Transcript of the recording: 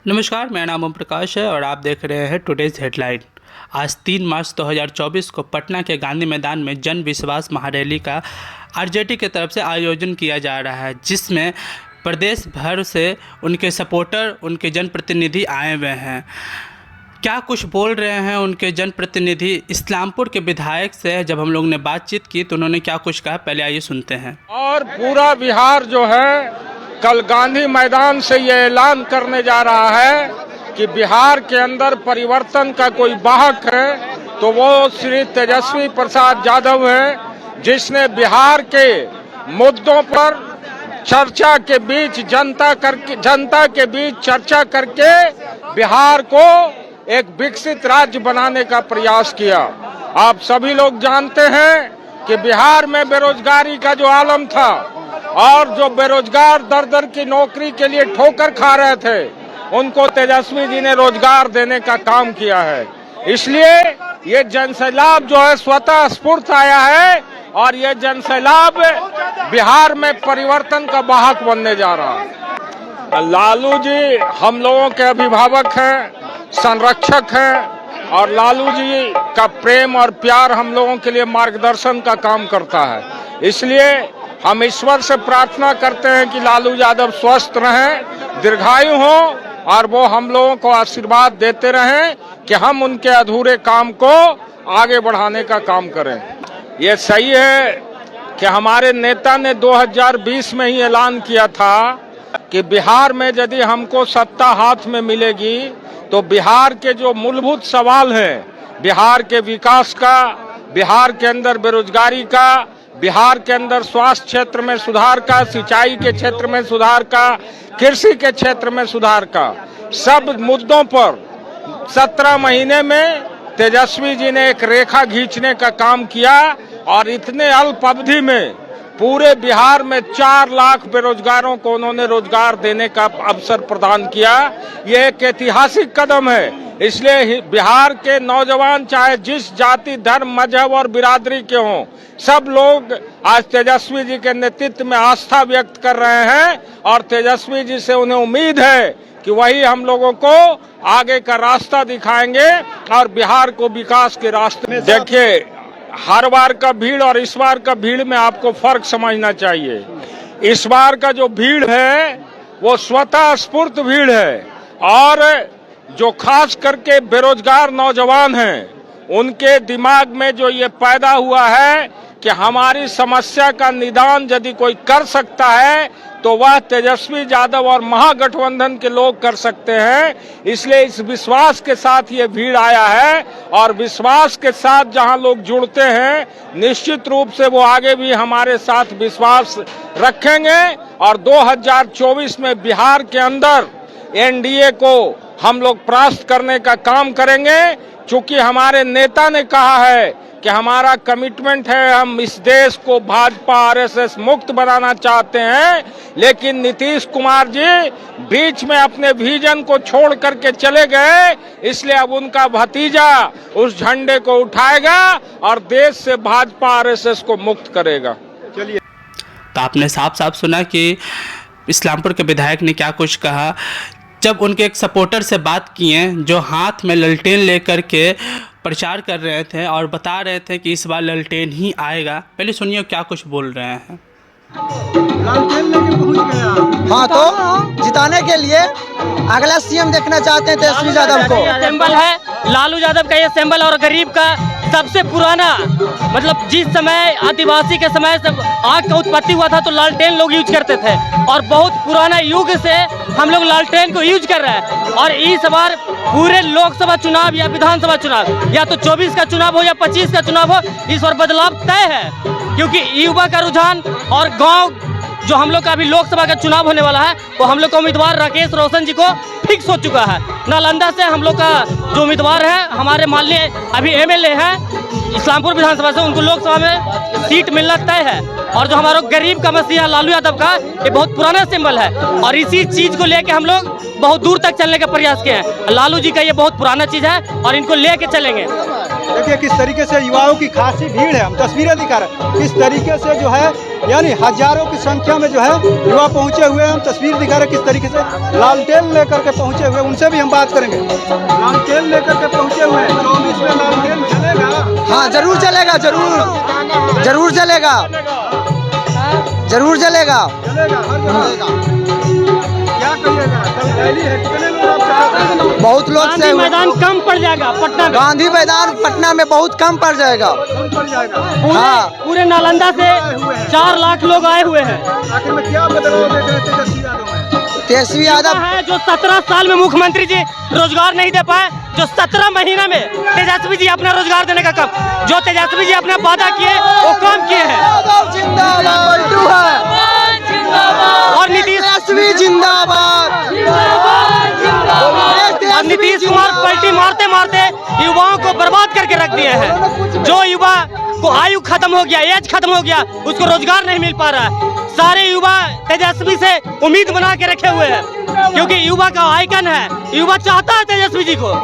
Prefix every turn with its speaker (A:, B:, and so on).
A: नमस्कार, मेरा नाम ओम प्रकाश है और आप देख रहे हैं टुडेज़ हेडलाइन। आज 3 मार्च 2024 को पटना के गांधी मैदान में जन विश्वास महारैली का आरजेडी की तरफ से आयोजन किया जा रहा है, जिसमें प्रदेश भर से उनके सपोर्टर, उनके जनप्रतिनिधि आए हुए हैं। क्या कुछ बोल रहे हैं उनके जनप्रतिनिधि? इस्लामपुर के विधायक से जब हम लोग ने बातचीत की तो उन्होंने क्या कुछ कहा, पहले आइए सुनते हैं।
B: और पूरा बिहार जो है कल गांधी मैदान से ये ऐलान करने जा रहा है कि बिहार के अंदर परिवर्तन का कोई वाहक है तो वो श्री तेजस्वी प्रसाद यादव है, जिसने बिहार के मुद्दों पर चर्चा के बीच जनता के बीच चर्चा करके बिहार को एक विकसित राज्य बनाने का प्रयास किया। आप सभी लोग जानते हैं कि बिहार में बेरोजगारी का जो आलम था और जो बेरोजगार दर दर की नौकरी के लिए ठोकर खा रहे थे, उनको तेजस्वी जी ने रोजगार देने का काम किया है। इसलिए ये जनसैलाब जो है स्वतः स्फूर्त आया है और ये जनसैलाब बिहार में परिवर्तन का वाहक बनने जा रहा है। लालू जी हम लोगों के अभिभावक हैं, संरक्षक हैं और लालू जी का प्रेम और प्यार हम लोगों के लिए मार्गदर्शन का काम करता है। इसलिए हम ईश्वर से प्रार्थना करते हैं कि लालू यादव स्वस्थ रहें, दीर्घायु हों और वो हम लोगों को आशीर्वाद देते रहें कि हम उनके अधूरे काम को आगे बढ़ाने का काम करें। ये सही है कि हमारे नेता ने 2020 में ही ऐलान किया था कि बिहार में यदि हमको सत्ता हाथ में मिलेगी तो बिहार के जो मूलभूत सवाल हैं, बिहार के विकास का, बिहार के अंदर बेरोजगारी का, बिहार के अंदर स्वास्थ्य क्षेत्र में सुधार का, सिंचाई के क्षेत्र में सुधार का, कृषि के क्षेत्र में सुधार का, सब मुद्दों पर 17 महीने में तेजस्वी जी ने एक रेखा खींचने का काम किया और इतने अल्प अवधि में पूरे बिहार में 4 लाख बेरोजगारों को उन्होंने रोजगार देने का अवसर प्रदान किया। ये एक ऐतिहासिक कदम है। इसलिए बिहार के नौजवान चाहे जिस जाति, धर्म, मजहब और बिरादरी के हों, सब लोग आज तेजस्वी जी के नेतृत्व में आस्था व्यक्त कर रहे हैं और तेजस्वी जी से उन्हें उम्मीद है कि वही हम लोगों को आगे का रास्ता दिखाएंगे और बिहार को विकास के रास्ते में। देखिए, हर बार का भीड़ और इस बार का भीड़ में आपको फर्क समझना चाहिए। इस बार का जो भीड़ है वो स्वतः स्फूर्त भीड़ है और जो खास करके बेरोजगार नौजवान हैं उनके दिमाग में जो ये पैदा हुआ है कि हमारी समस्या का निदान यदि कोई कर सकता है तो वह तेजस्वी यादव और महागठबंधन के लोग कर सकते हैं। इसलिए इस विश्वास के साथ ये भीड़ आया है और विश्वास के साथ जहां लोग जुड़ते हैं निश्चित रूप से वो आगे भी हमारे साथ विश्वास रखेंगे और 2024 में बिहार के अंदर एनडीए को हम लोग परास्त करने का काम करेंगे। चूंकि हमारे नेता ने कहा है कि हमारा कमिटमेंट है, हम इस देश को भाजपा आरएसएस मुक्त बनाना चाहते हैं, लेकिन नीतीश कुमार जी बीच में अपने विजन को छोड़ करके चले गए। इसलिए अब उनका भतीजा उस झंडे को उठाएगा और देश से भाजपा आरएसएस को मुक्त करेगा।
A: चलिए, तो आपने साफ साफ सुना कि इस्लामपुर के विधायक ने क्या कुछ कहा जब उनके एक सपोर्टर से बात किए जो हाथ में ललटेन लेकर के प्रचार कर रहे थे और बता रहे थे कि इस बार ललटेन ही आएगा। पहले सुनिए क्या कुछ बोल रहे हैं।
C: ललटेन लेके पहुंच गया। हाँ, तो जिताने के लिए अगला सीएम देखना चाहते हैं तेजस्वी यादव को।
D: सिंबल है लालू यादव का, ये सिंबल और गरीब का सबसे पुराना, मतलब जिस समय आदिवासी के समय से आग का उत्पत्ति हुआ था तो लालटेन लोग यूज करते थे और बहुत पुराना युग से हम लोग लालटेन को यूज कर रहे हैं। और इस बार पूरे लोकसभा चुनाव या विधानसभा चुनाव, या तो 24 का चुनाव हो या 25 का चुनाव हो, इस बार बदलाव तय है क्योंकि युवा का रुझान और गाँव जो हम लोग का अभी लोकसभा का चुनाव होने वाला है वो हम लोग का उम्मीदवार राकेश रोशन जी को फिक्स हो चुका है। नालंदा से हम लोग का जो उम्मीदवार है, हमारे माननीय अभी एमएलए हैं इस्लामपुर विधानसभा से, उनको लोकसभा में सीट मिलना तय है। और जो हमारा गरीब का मसीहा लालू यादव का, ये बहुत पुराना सिंबल है और इसी चीज को लेके हम लोग बहुत दूर तक चलने का प्रयास किए हैं। लालू जी का ये बहुत पुराना चीज है और इनको लेके चलेंगे।
E: देखिए किस तरीके से युवाओं की खासी भीड़ है, हम तस्वीरें दिखा रहे हैं किस तरीके से जो है, यानी हजारों की संख्या में जो है युवा पहुंचे हुए हैं। हम तस्वीर दिखा रहे हैं किस तरीके से लालटेन लेकर के पहुंचे हुए, उनसे भी हम बात करेंगे। लालटेन लेकर के पहुंचे हुए हैं, 24 में लालटेन चलेगा?
C: हाँ जरूर चलेगा, जरूर जरूर चलेगा, जरूर चलेगा,
E: चलेगा हर जगह। क्या कहिएगा, कल रैली है, कितने लोग आप चाहते हैं?
C: बहुत लोग से
D: गांधी मैदान कम पड़ जाएगा पटना में।
C: गांधी मैदान पटना में बहुत कम पड़ जाएगा।
E: कम पड़ जाएगा।
C: हाँ।
D: पूरे नालंदा से 4 लाख लोग आए हुए हैं।
E: आखिर में क्या बदलाव देख रहे हैं तेजस्वी यादव में?
C: तेजस्वी यादव
D: है जो 17 साल में मुख्यमंत्री जी रोजगार नहीं दे पाए, जो 17 महीने में तेजस्वी जी अपना रोजगार देने का काम, जो तेजस्वी जी अपना वादा किए वो काम किए हैं।
C: यादव जिंदाबाद, पलटू है
D: और नीतीश
C: जिंदाबाद,
D: नीतीश कुमार पलटी मारते मारते युवाओं को बर्बाद करके रख दिए हैं। जो युवा को आयु खत्म हो गया, एज खत्म हो गया, उसको रोजगार नहीं मिल पा रहा है। सारे युवा तेजस्वी से उम्मीद बना के रखे हुए हैं, क्योंकि युवा का आइकन है, युवा चाहता है तेजस्वी जी को।